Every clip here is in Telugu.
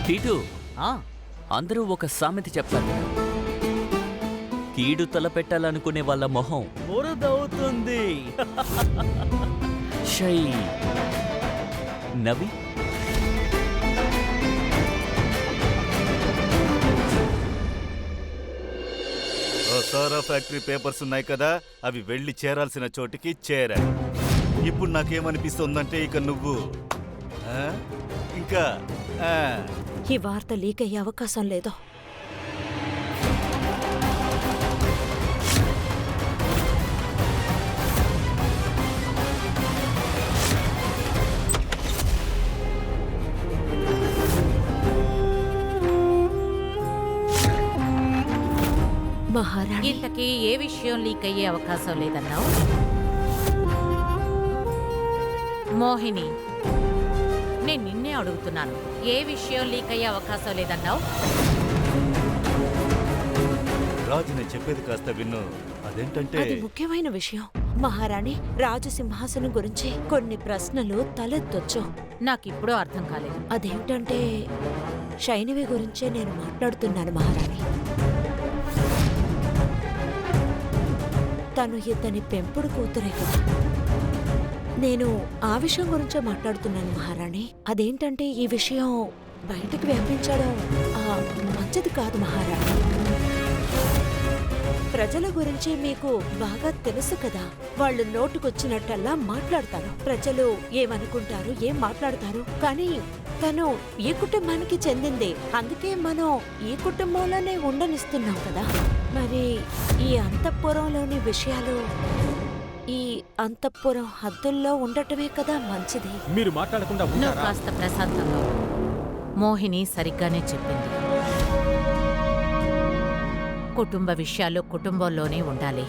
టీటు అందరూ ఒక సామెత చెప్తారు కదా, కీడు తలపెట్టాలనుకునే వాళ్ళ మొహం బురదవుతుంది. షై నవి సారా ఫ్యాక్టరీ పేపర్స్ ఉన్నాయి కదా, అవి వెళ్ళి చేరాల్సిన చోటికి చేరాయి. ఇప్పుడు నాకేమనిపిస్తుందంటే ఇక నువ్వు ఇంకా ఈ వార్త లీక్ అయ్యే అవకాశం లేదు. మహారాణి, ఇంతకీ ఏ విషయం లీక్ అయ్యే అవకాశం లేదన్నావు? మోహిని, నేను నిన్నే అడుగుతున్నాను, ఏ విషయం లీక్ అయ్యే అవకాశం లేదన్నావు? రాజు నేను చెప్పేది కాస్త విన్ను. అదేంటంటే అది ముఖ్యమైన విషయం. మహారాణి, రాజు సింహాసనం గురించి కొన్ని ప్రశ్నలు తలెత్తొచ్చు. నాకిప్పుడూ అర్థం కాలేదు. అదేమిటంటే శైనవి గురించే నేను మాట్లాడుతున్నాను మహారాణి. తను ఇతని పెంపుడు కూతురే కదా. నేను ఆ విషయం గురించే మాట్లాడుతున్నాను మహారాణి. అదేంటంటే ఈ విషయం బయటకు వ్యాపించడం మంచిది కాదు మహారాణి. ప్రజల గురించి మీకు బాగా తెలుసు కదా, వాళ్ళు నోటుకొచ్చినట్టల్లా మాట్లాడతారు. ప్రజలు ఏమనుకుంటారు, ఏం మాట్లాడతారు. కానీ తను ఈ కుటుంబానికి చెందింది, అందుకే మనం ఈ కుటుంబంలోనే ఉండనిస్తున్నాం కదా. మరి ఈ అంతఃపురంలోని విషయాలు ఈ అంతఃపురం హద్దుల్లో ఉండటమే కదా మంచిది. మీరు మాట్లాడకుండా నువ్వు కాస్త ప్రశాంతంగా ఉండు. మోహిని సరిగ్గానే చెప్పింది. కుటుంబ విషయాలు కుటుంబంలోనే ఉండాలి.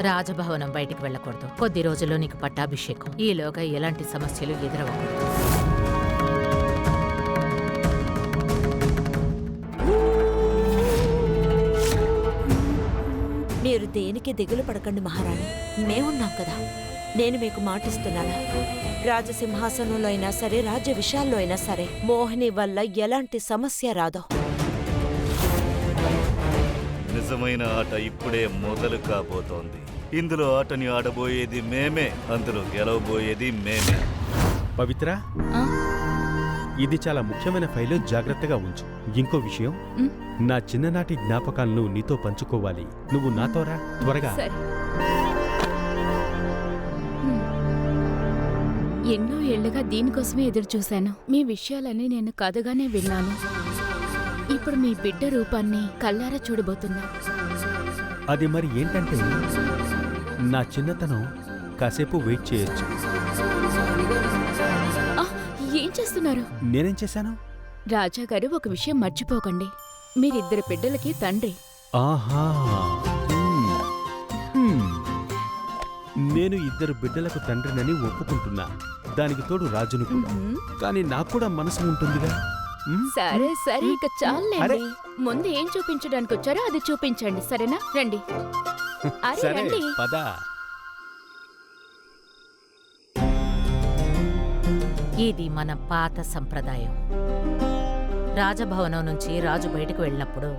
రాజభవనం బయటికి వెళ్ళకూడదు. కొద్ది రోజుల్లో నీకు పట్టాభిషేకం. ఈలోగా ఎలాంటి సమస్యలు ఎదురవ్వకూడదు. మీరు దేనికి దిగులు పడకండి మహారాణి, మేమున్నాం కదా. నేను మీకు మాటిస్తున్నాను, రాజసింహాసనంలో అయినా సరే, రాజ్య విషయాల్లో అయినా సరే మోహిని వల్ల ఎలాంటి సమస్య రాదో. నిజమైన ఆట ఇప్పుడే మొదలు కాబోతోంది. ఇందులో ఆటని ఆడబోయేది మేమే, అందులో గెలవబోయేది మేమే. పవిత్ర, ఇది చాలా ముఖ్యమైన ఫైలు, జాగ్రత్తగా ఉంచు. ఇంకో విషయం, నా చిన్ననాటి జ్ఞాపకాలను నీతో పంచుకోవాలి. నువ్వు నాతోరా, త్వరగా. ఎన్నో ఏళ్లుగా దీనికోసమే ఎదురు చూశాను. మీ విషయాలన్నీ నేను కథగానే విన్నాను. ఇప్పుడు మీ బిడ్డ రూపాన్ని కళ్ళారా చూడబోతున్నా. అది మరి ఏంటంటే, నా చిన్నతనం కాసేపు వెయిట్ చేయొచ్చు. ఏం చేస్తున్నారు? నేనేం చేశాను? రాజాగారు, ఒక విషయం మర్చిపోకండి, మీరిద్దరు బిడ్డలకి తండ్రి. ఆహా, నేను ఇద్దరు బిడ్డలకు తండ్రినని ఒప్పుకుంటున్నా. దానికి తోడు రాజును కూడా. కానీ నాకు కూడా మనసు ఉంటుందిగా. సరే సరే, ఇక చాలండి. ముందు ఏం చూపించడానికి వచ్చారో అది చూపించండి, సరేనా? రండి. సరే, రండి. పద. ఇది మన పాత సంప్రదాయం. రాజభవనం నుంచి రాజు బయటకు వెళ్ళినప్పుడు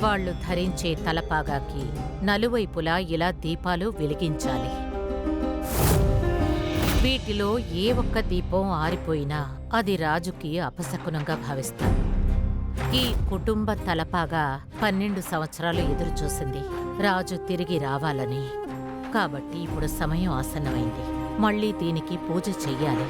వాళ్ళు ధరించే తలపాగాకి నలువైపులా ఇలా దీపాలు వెలిగించాలి. వీటిలో ఏ ఒక్క దీపం ఆరిపోయినా అది రాజుకి అపశకునంగా భావిస్తారు. ఈ కుటుంబ తలపాగా 12 సంవత్సరాలు ఎదురుచూసింది రాజు తిరిగి రావాలని. కాబట్టి ఇప్పుడు సమయం ఆసన్నమైంది. మళ్ళీ దీనికి పూజ చెయ్యాలి.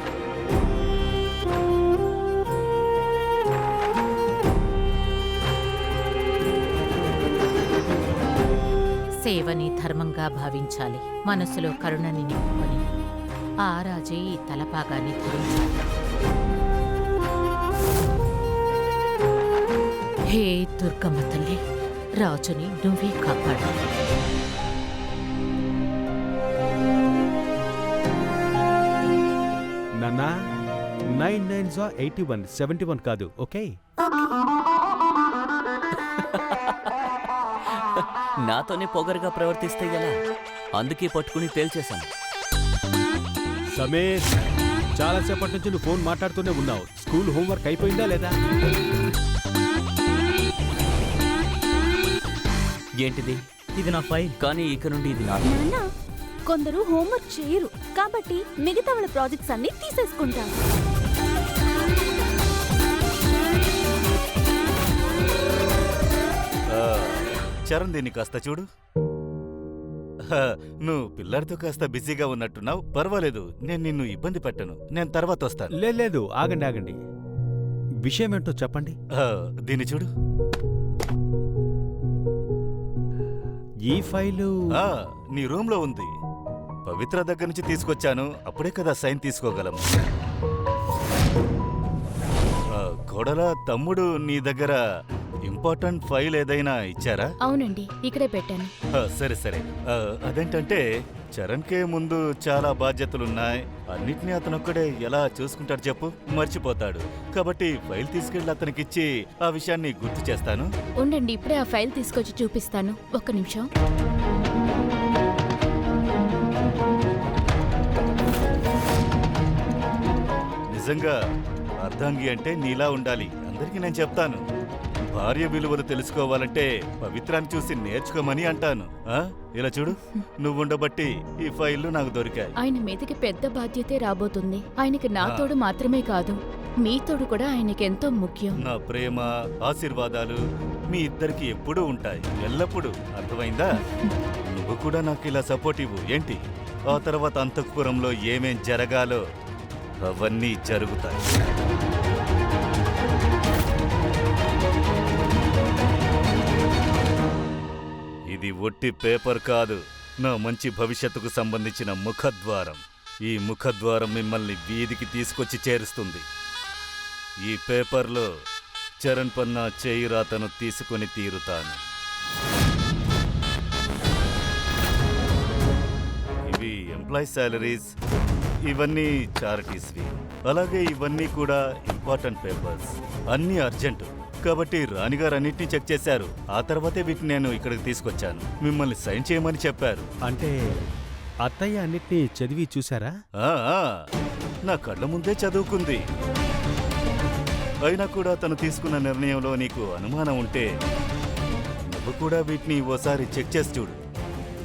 సేవని ధర్మంగా భావించాలి. మనసులో కరుణని నింపుకొని ఆ రాజే ఈ తలపాగాన్ని ధరించాలి. హే దుర్గమ్మ తల్లి, రాజుని నువ్వే కాపాడాలి. నాన్నా, 9 9s 81, 71 కాదు, ఓకే? నాతోనే పొగరుగా ప్రవర్తిస్తే ఎలా? అందుకే పట్టుకుని తేల్చేశాను. సమేష్, చాలాసేపటి నుంచి నువ్వు ఫోన్ మాట్లాడుతూనే ఉన్నావు. స్కూల్ హోంవర్క్ అయిపోయిందా లేదా? ఏంటిది? ఇది నా ఫైల్, కానీ ఇక నుండి ఇది నాది. నాన్న కొందరు హోంవర్క్ చేయరు కాబట్టి మిగతా వాళ్ళ ప్రాజెక్ట్స్ అన్ని తీసేసుకుంటారు. ఆ, చరణ్ దీన్ని కాస్త చూడు. హ, నువ్వు పిల్లడితో కాస్త బిజీగా ఉన్నట్టున్నావు. పర్వాలేదు, నేను నిన్ను ఇబ్బంది పెట్టను. నేను తర్వాత వస్తాను. లేదు ఆగండి ఆగండి, విషయమేంటో చెప్పండి. ఆ, దీన్ని చూడు. ఈ ఫైలు ఆ, నీ రూమ్లో ఉంది. పవిత్ర దగ్గర నుంచి తీసుకొచ్చాను. అప్పుడే కదా సైన్ తీసుకోగలము. కోడల తమ్ముడు నీ దగ్గర ఇంపార్టెంట్ ఫైల్ ఏదైనా ఇచ్చారా? అవునండి, ఇక్కడే పెట్టాను. సరే సరే. అదేంటంటే చరణ్కే ముందు చాలా బాధ్యతలున్నాయి. అన్నిటినీ అతనొక్కడే ఎలా చూసుకుంటాడు చెప్పు? మర్చిపోతాడు. కాబట్టి ఫైల్ తీసుకెళ్లి అతనికిచ్చి ఆ విషయాన్ని గుర్తు చేస్తాను. ఉండండి, ఇప్పుడే ఆ ఫైల్ తీసుకొచ్చి చూపిస్తాను. ఒక్క నిమిషం. నిజంగా అర్ధాంగి అంటే నీలా ఉండాలి. అందరికీ నేను చెప్తాను, భార్య విలువలు తెలుసుకోవాలంటే పవిత్రాన్ని చూసి నేర్చుకోమని అంటాను. ఇలా చూడు, నువ్వుండబట్టి ఈ ఫైళ్లు నాకు దొరికాయి. ఆయన మీదకి పెద్ద బాధ్యతే రాబోతుంది. ఆయనకి నా తోడు మాత్రమే కాదు, మీ తోడు కూడా ఆయనకెంతో ముఖ్యం. నా ప్రేమ ఆశీర్వాదాలు మీ ఇద్దరికి ఎప్పుడూ ఉంటాయి, ఎల్లప్పుడూ. అర్థమైందా? నువ్వు కూడా నాకు ఇలా సపోర్ట్ ఇవ్వు. ఏంటి? ఆ తర్వాత అంతఃపురంలో ఏమేం జరగాలో అవన్నీ జరుగుతాయి. ఇది ఒట్టి పేపర్ కాదు, నా మంచి భవిష్యత్తుకు సంబంధించిన ముఖద్వారం. ఈ ముఖద్వారం మిమ్మల్ని వీధికి తీసుకొచ్చి చేరుస్తుంది. ఈ పేపర్లో చరణ్ పన్నా చేయి రాతను తీసుకొని తీరుతాను. ఇవి ఎంప్లాయీ శాలరీస్, ఇవన్నీ చారిటీస్వి. అలాగే ఇవన్నీ కూడా ఇంపార్టెంట్ పేపర్స్. అన్నీ అర్జెంటు కాబట్టి రాణిగారు అన్నింటినీ చెక్ చేశారు. ఆ తర్వాతే వీటిని నేను ఇక్కడికి తీసుకొచ్చాను. మిమ్మల్ని సైన్ చేయమని చెప్పారు. అంటే అత్తయ్య అన్నిటినీ చదివి చూసారా? నా కళ్ళ ముందే చదువుకుంది. అయినా కూడా తను తీసుకున్న నిర్ణయంలో నీకు అనుమానం ఉంటే నువ్వు కూడా వీటిని ఓసారి చెక్ చేసి చూడు.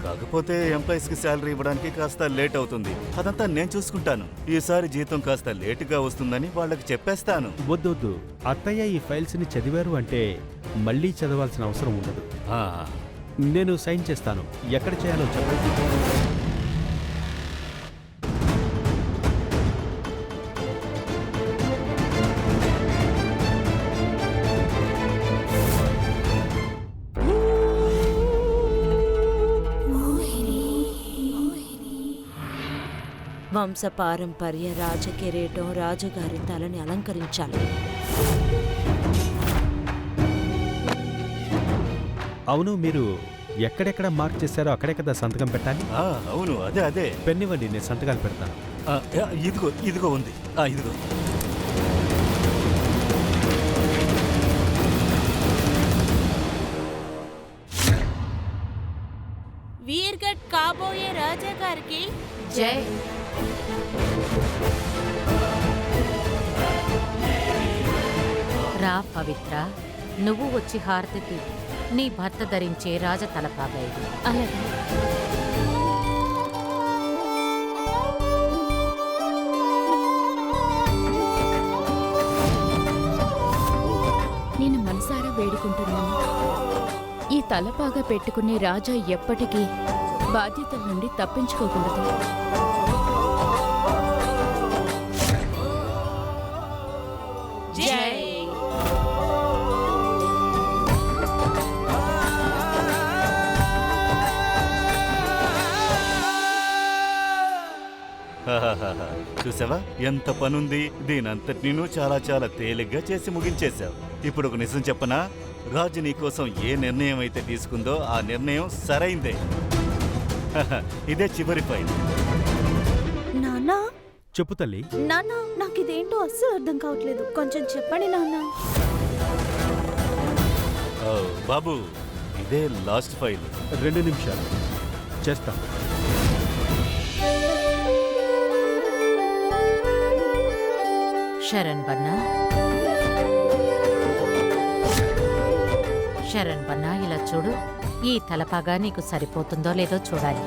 కాకపోతే ఎంప్లాయీస్కి శాలరీ ఇవ్వడానికి కాస్త లేట్ అవుతుంది. అదంతా నేను చూసుకుంటాను. ఈసారి జీతం కాస్త లేటుగా వస్తుందని వాళ్ళకి చెప్పేస్తాను. వద్దొద్దు, అత్తయ్య ఈ ఫైల్స్ని చదివారు అంటే మళ్ళీ చదవాల్సిన అవసరం ఉండదు. నేను సైన్ చేస్తాను. ఎక్కడ చేయాలో చెప్పండి. వంశపారంపర్య రాజకిరీటం రాజుగారి తలని అలంకరించాలి. అవును, మీరు ఎక్కడెక్కడ మార్క్ చేశారో అక్కడే కదా సంతకం పెట్టాలి? అవును, అదే. పెన్నివ్వండి, నేను సంతకాలు పెడతాను. ఇదిగో ఉంది. ఇదిగో. వీర్గట్ కాబోయే రాజాగారికి జై. రా పవిత్ర, నువ్వు వచ్చి హారతి నీ భర్త ధరించే రాజతలపాగా ఇది. అలాగే. నేను మనసారా వేడుకుంటున్నాను, ఈ తలపాగా పెట్టుకునే రాజా ఎప్పటికీ బాధ్యతల నుండి తప్పించుకోకూడదు. జై. చూసావా ఎంత పనుంది? దీనంతటినూ చాలా చాలా తేలిగ్గా చేసి ముగించేశావు. ఇప్పుడు ఒక నిజం చెప్పనా? రాజు నీకోసం ఏ నిర్ణయం అయితే తీసుకుందో ఆ నిర్ణయం సరైందే. ఇదే చివరి ఫైల్. నాన్నా చెప్పు తల్లి. నాన్న, నాకు ఇదేంటో అస్సలు అర్థం కావట్లేదు. కొంచెం చెప్పండి నాన్న. బాబు, ఇదే లాస్ట్ ఫైల్. 2 నిమిషాలు చేస్తాం. శరణ్ బన్నా, ఇలా చూడు. ఈ తలపాగా నీకు సరిపోతుందో లేదో చూడాలి.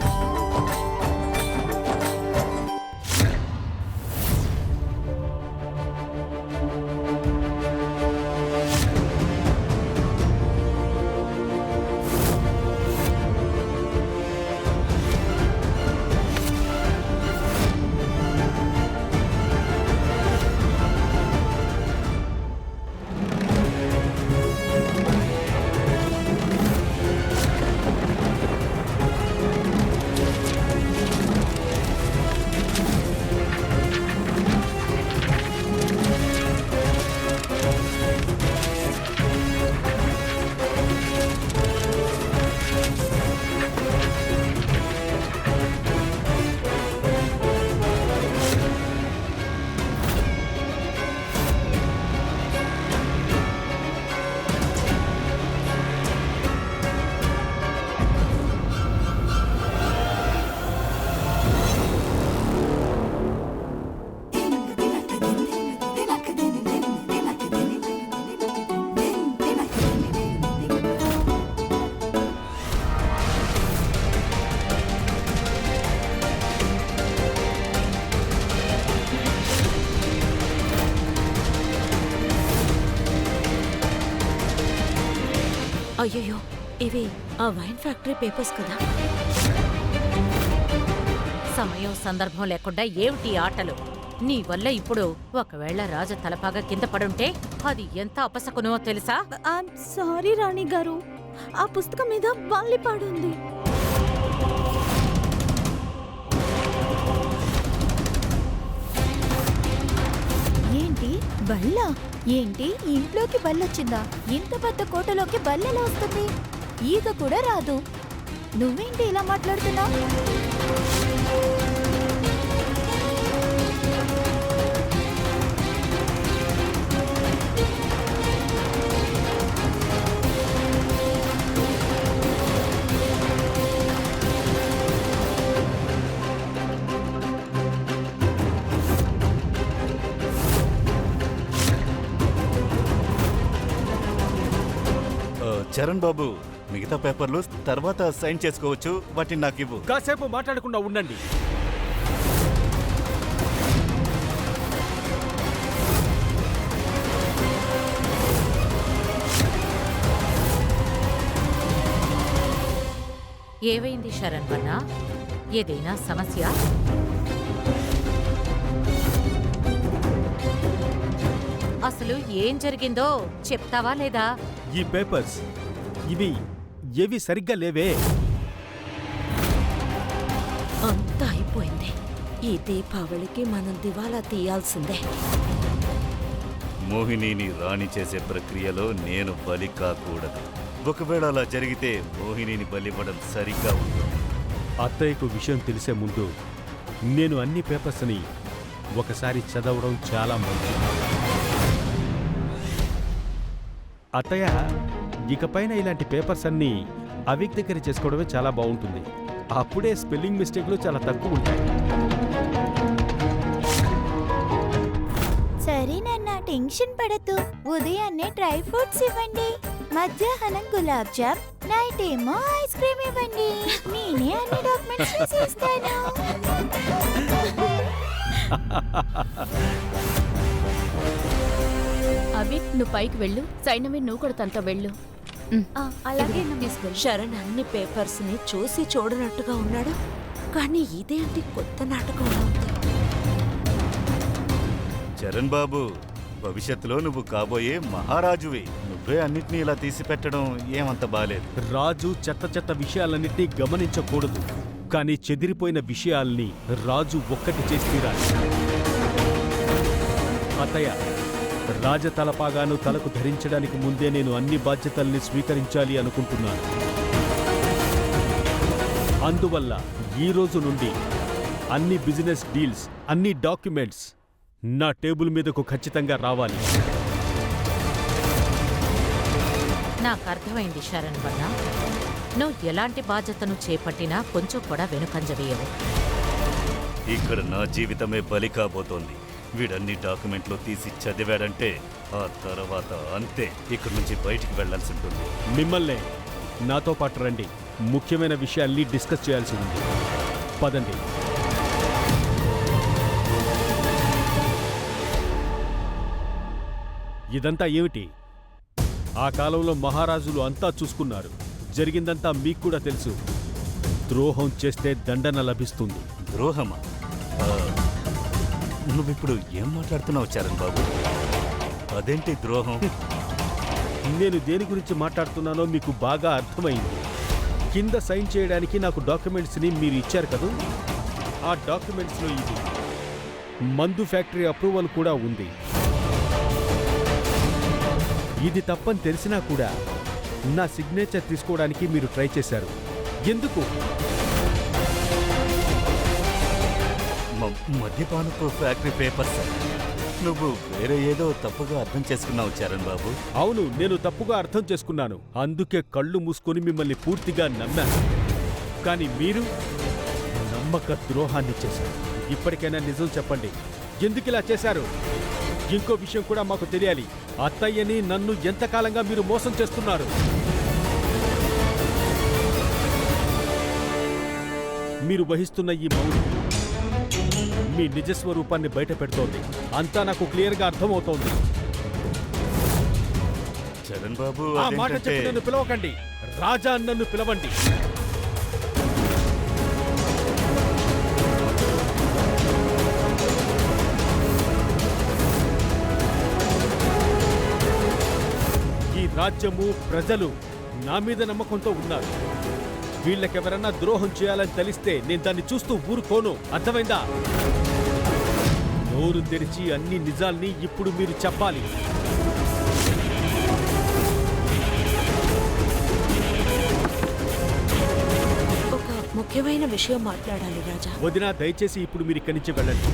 అయ్యయ్యో, ఇవి ఆ వైన్ ఫ్యాక్టరీ పేపర్స్ కదా. సమయం సందర్భం లేకుండా ఏమిటి ఆటలు? నీ వల్ల ఇప్పుడు ఒకవేళ రాజ తలపాగా కింద పడుంటే అది ఎంత అపశకునో తెలుసా? ఐమ్ సారీ రాణి గారు, ఆ పుస్తకం మీద బల్లి పడుంది. ఏంటి బల్ల? ఏంటి ఇంట్లోకి బల్లొచ్చిందా? ఇంత పెద్ద కోటలోకి బల్లెలా వస్తుంది? ఈగ కూడా రాదు. నువ్వేంటి ఇలా మాట్లాడుతున్నావు? చరణ్ బాబు, మిగతా పేపర్లు తర్వాత సైన్ చేసుకోవచ్చు, వాటిని నాకు ఇవ్వు. కాసేపు మాట్లాడకుండా ఉండండి. ఏవైంది శరణ్ వన్న? ఏదైనా సమస్య? అసలు ఏం జరిగిందో చెప్తావా లేదా? ఈ పేపర్స్ ఇవి ఏవి సరిగ్గా లేవే. అంతా అయిపోయింది. ఈ దీపావళికి మనం దివాలా తీయాల్సిందే. మోహినిని రాణి చేసే ప్రక్రియలో నేను బలి కాకూడదు. ఒకవేళ అలా జరిగితే మోహినిని బలివ్వడం సరిగ్గా ఉంటుంది. అత్తయ్యకు విషయం తెలిసే ముందు నేను అన్ని పేపర్స్ని ఒకసారి చదవడం చాలా మంచిది. అత్తయ్య, ఇకపైన ఇలాంటి పేపర్స్ అన్నీ అవిజ్ఞకరి చేసుకోవడమే చాలా బాగుంటుంది. అప్పుడే స్పెల్లింగ్ మిస్టేక్లు చాలా తక్కువ ఉంటాయి. సరేనన్నా, టెన్షన్ పడద్దు. ఉదయాన్నే డ్రై ఫ్రూట్స్ ఇవ్వండి, మధ్యాహ్నం గులాబ్ జామ్, నైట్ ఏమో ఐస్ క్రీమ్ ఇవ్వండి. నేనే అన్ని డాక్యుమెంట్స్ తీసేస్తాను. అవి నువ్వు పైకి వెళ్ళు, సైనవి నువ్వు కూడా తనతో వెళ్ళు. అలాగే తీసుకెళ్ళు. శరణ్ అన్ని పేపర్స్ ని చూసి చూడనట్టుగా ఉన్నాడు. కానీ ఇదేంటి కొత్త నాటకంలా ఉంది. చరణ్ బాబు, భవిష్యత్తులో నువ్వు కాబోయే మహారాజువి. నువ్వే అన్నిటినీ ఇలా తీసి పెట్టడం ఏమంత బాలేదు. రాజు చెత్త చెత్త విషయాలన్నింటినీ గమనించకూడదు, కానీ చెదిరిపోయిన విషయాల్ని రాజు ఒక్కటి చేసి తీరాలి. అత్తయ్య, రాజతలపాగాను తలకు ధరించడానికి ముందే నేను అన్ని బాధ్యతల్ని స్వీకరించాలి అనుకుంటున్నాను. అందువల్ల ఈ రోజు నుండి అన్ని బిజినెస్ డీల్స్, అన్ని డాక్యుమెంట్స్ నా టేబుల్ మీదకు ఖచ్చితంగా రావాలి. నాకు అర్థమైంది శరణ్ వన్న. నువ్వు ఎలాంటి బాధ్యతను చేపట్టినా కొంచెం కూడా వెనుకంజ వేయవు. ఇక్కడ నా జీవితమే బలి కాబోతోంది. వీడన్ని డాక్యుమెంట్లు తీసి చదివాడంటే ఆ తర్వాత అంతే, ఇక్కడి నుంచి బయటికి వెళ్లాల్సి ఉంటుంది. మిమ్మల్నే నాతో పాటు రండి. ముఖ్యమైన విషయాల్ని డిస్కస్ చేయాల్సి ఉంది. పదండి. ఇదంతా ఏమిటి? ఆ కాలంలో మహారాజులు అంతా చూసుకున్నారు. జరిగిందంతా మీకు కూడా తెలుసు. ద్రోహం చేస్తే దండన లభిస్తుంది. ద్రోహమా? నువ్విప్పుడు ఏం మాట్లాడుతున్నావు చరణ్ బాబు? అదేంటి ద్రోహం? నేను దేని గురించి మాట్లాడుతున్నానో మీకు బాగా అర్థమైంది. కింద సైన్ చేయడానికి నాకు డాక్యుమెంట్స్ని మీరు ఇచ్చారు కదూ. ఆ డాక్యుమెంట్స్లో ఇది మందు ఫ్యాక్టరీ అప్రూవల్ కూడా ఉంది. ఇది తప్పని తెలిసినా కూడా నా సిగ్నేచర్ తీసుకోవడానికి మీరు ట్రై చేశారు. ఎందుకు? మద్యపానపు ఫ్యాక్టరీ పేపర్స్. నువ్వు వేరే ఏదో తప్పుగా అర్థం చేసుకున్నావు చరణ్ బాబు. అవును, నేను తప్పుగా అర్థం చేసుకున్నాను. అందుకే కళ్ళు మూసుకొని మిమ్మల్ని పూర్తిగా నమ్మాను. కానీ మీరు నమ్మక ద్రోహాన్ని చేశారు. ఇప్పటికైనా నిజం చెప్పండి, ఎందుకు ఇలా చేశారు? ఇంకో విషయం కూడా మాకు తెలియాలి. అత్తయ్యని నన్ను ఎంతకాలంగా మీరు మోసం చేస్తున్నారు? మీరు వహిస్తున్న ఈ మౌనం మీ నిజస్వరూపాన్ని బయట పెడుతోంది. అంతా నాకు క్లియర్గా అర్థమవుతోంది. చరణ్ బాబు, ఆ మాట అదేంటంటే చెప్పి నన్ను పిలవకండి. రాజా నన్ను పిలవండి. ఈ రాజ్యము, ప్రజలు నా మీద నమ్మకంతో ఉన్నారు. వీళ్ళకెవరన్నా ద్రోహం చేయాలని తెలిస్తే నేను దాన్ని చూస్తూ ఊరుకోను. అర్థమైందా? నోరు తెరిచి అన్ని నిజాల్ని ఇప్పుడు మీరు చెప్పాలి. ఒక ముఖ్యమైన విషయం మాట్లాడాలి రాజా. వదినా, దయచేసి ఇప్పుడు మీరు ఇక్కడి నుంచి వెళ్ళండి.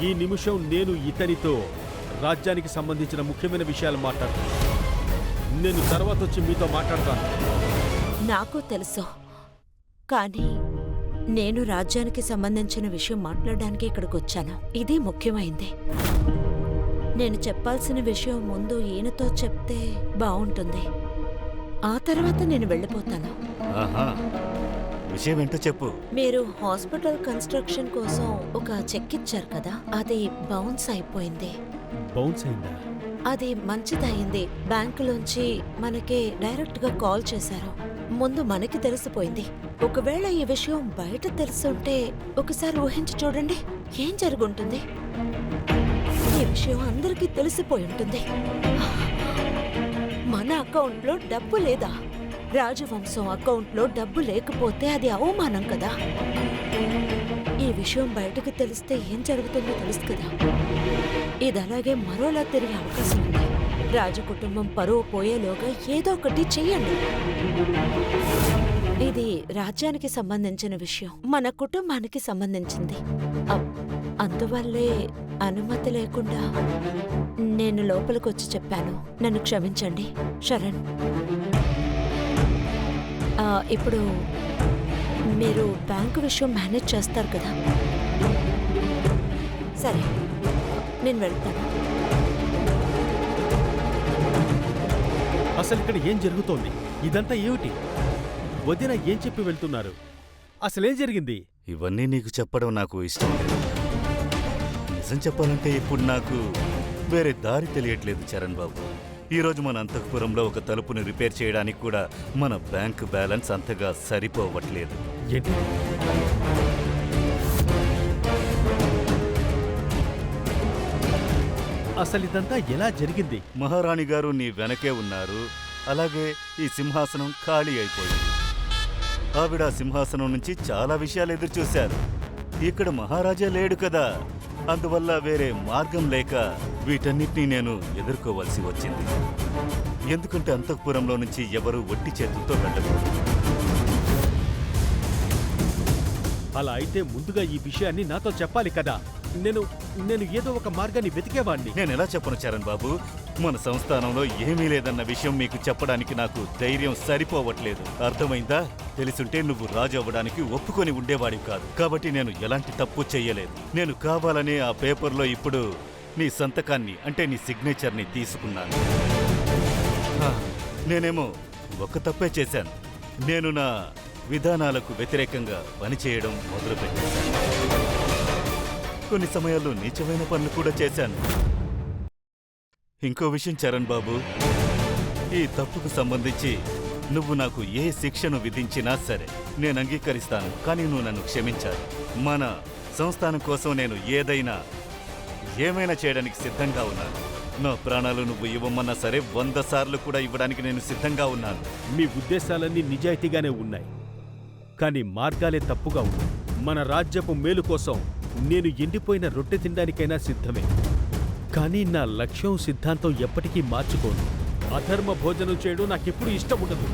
ఈ నిమిషం నేను ఇతనితో రాజ్యానికి సంబంధించిన ముఖ్యమైన విషయాలు మాట్లాడుతాను. నేను తర్వాత వచ్చి మీతో మాట్లాడతాను. నాకు తెలుసు, కానీ నేను రాజ్యానికి సంబంధించిన విషయం మాట్లాడడానికి ఇక్కడికి వచ్చాను. ఇది ముఖ్యమైంది. నేను చెప్పాల్సిన విషయం ముందు ఈయనతో చెప్తే బావుంటుంది. ఆ తర్వాత నేను వెళ్ళిపోతాను. ఆహా, విషయం ఏంటో చెప్పు. మీరు హాస్పిటల్ కన్స్ట్రక్షన్ కోసం ఒక చెక్ ఇచ్చారు కదా, అది బౌన్స్ అయిపోయింది. బౌన్స్ అయిందా? అది మంచిదయింది. బ్యాంకులోంచి మనకి డైరెక్ట్ గా కాల్ చేశారు. ముందు మనకి తెలిసిపోయింది. ఒకవేళ ఈ విషయం బయట తెలుసుంటే ఒకసారి ఊహించి చూడండి, ఏం జరుగుంటుంది. ఈ విషయం అందరికీ తెలిసిపోయి ఉంటుంది. మన అకౌంట్లో డబ్బు లేదా? రాజవంశం అకౌంట్లో డబ్బు లేకపోతే అది అవమానం కదా. ఈ విషయం బయటకు తెలిస్తే ఏం జరుగుతుందో తెలుసు కదా. ఇది అలాగే మరోలా తిరిగే అవకాశం ఉంది. రాజకుటుంబం పరువు పోయేలోగా ఏదో ఒకటి చెయ్యండి. ఇది రాజ్యానికి సంబంధించిన విషయం, మన కుటుంబానికి సంబంధించింది. అందువల్లే అనుమతి లేకుండా నేను లోపలికొచ్చి చెప్పాను. నన్ను క్షమించండి శరణ్. ఇప్పుడు మీరు బ్యాంకు విషయం మేనేజ్ చేస్తారు కదా. సరే, నేను వెళ్తాను. అసలు ఇక్కడ ఏం జరుగుతోంది? ఇదంతా ఏమిటి? వదిన ఏం చెప్పి వెళ్తున్నారు? అసలేం జరిగింది? ఇవన్నీ నీకు చెప్పడం నాకు ఇష్టం లేదు. నిజం చెప్పాలంటే ఇప్పుడు నాకు వేరే దారి తెలియట్లేదు చరణ్ బాబు. ఈరోజు మన అంతఃపురంలో ఒక తలుపుని రిపేర్ చేయడానికి కూడా మన బ్యాంక్ బ్యాలెన్స్ అంతగా సరిపోవట్లేదు. ఏంటి? అసలు ఇదంతా ఎలా జరిగింది? మహారాణి గారు నీ వెనకే ఉన్నారు. అలాగే ఈ సింహాసనం ఖాళీ అయిపోయింది. ఆవిడ సింహాసనం నుంచి చాలా విషయాలు ఎదురుచూశారు. ఇక్కడ మహారాజా లేడు కదా, అందువల్ల వేరే మార్గం లేక వీటన్నిటినీ నేను ఎదుర్కోవలసి వచ్చింది. ఎందుకంటే అంతఃపురంలో నుంచి ఎవరూ ఒట్టి చేతులతో వెళ్ళకూడదు. అలా అయితే ముందుగా ఈ విషయాన్ని నాతో చెప్పాలి కదా. నేను ఏదో ఒక మార్గాన్ని వెతికేవాణ్ణి. నేనెలా చెప్పను చరణ్ బాబు? మన సంస్థానంలో ఏమీ లేదన్న విషయం మీకు చెప్పడానికి నాకు ధైర్యం సరిపోవట్లేదు. అర్థమైందా? తెలుసుంటే నువ్వు రాజు అవ్వడానికి ఒప్పుకొని ఉండేవాడివి కాదు. కాబట్టి నేను ఎలాంటి తప్పు చెయ్యలేదు. నేను కావాలనే ఆ పేపర్లో ఇప్పుడు నీ సంతకాన్ని, అంటే నీ సిగ్నేచర్ని తీసుకున్నాను. నేనేమో ఒక తప్పే చేశాను. నేను నా విధానాలకు వ్యతిరేకంగా పనిచేయడం మొదలుపెట్టేశాను. కొన్ని సమయాల్లో నీచమైన పనులు కూడా చేశాను. ఇంకో విషయం చరణ్ బాబు, ఈ తప్పుకు సంబంధించి నువ్వు నాకు ఏ శిక్షను విధించినా సరే నేను అంగీకరిస్తాను. కానీ నువ్వు నన్ను క్షమించాలి. మన సంస్థానం కోసం నేను ఏమైనా చేయడానికి సిద్ధంగా ఉన్నాను. నా ప్రాణాలు నువ్వు ఇవ్వమన్నా సరే 100 సార్లు కూడా ఇవ్వడానికి నేను సిద్ధంగా ఉన్నాను. మీ ఉద్దేశాలన్నీ నిజాయితీగానే ఉన్నాయి, కానీ మార్గాలే తప్పుగా ఉన్నాయి. మన రాజ్యపు మేలు కోసం నేను ఎండిపోయిన రొట్టె తినడానికైనా సిద్ధమే, కానీ నా లక్ష్యం సిద్ధాంతం ఎప్పటికీ మార్చుకోను. అధర్మ భోజనం చేయడం నాకెప్పుడు ఇష్టం ఉండదు.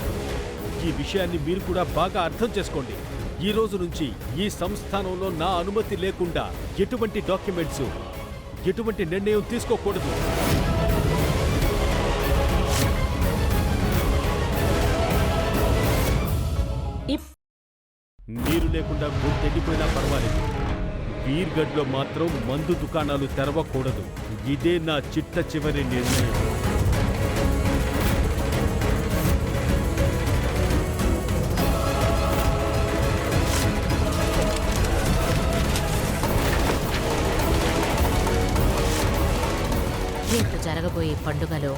ఈ విషయాన్ని మీరు కూడా బాగా అర్థం చేసుకోండి. ఈ రోజు నుంచి ఈ సంస్థానంలో నా అనుమతి లేకుండా ఎటువంటి డాక్యుమెంట్స్, ఎటువంటి నిర్ణయం తీసుకోకూడదు. నీరు లేకుండా గుడ్డెండిపోయినా పర్వాలేదు, వీర్గఢ్లో మాత్రం మందు దుకాణాలు తెరవకూడదు. ఇదే నా చిట్ట చివరి నిర్ణయం. రేపు జరగబోయే పండుగలో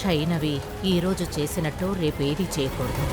షైనవి ఈరోజు చేసినట్టు రేపేదీ చేయకూడదు.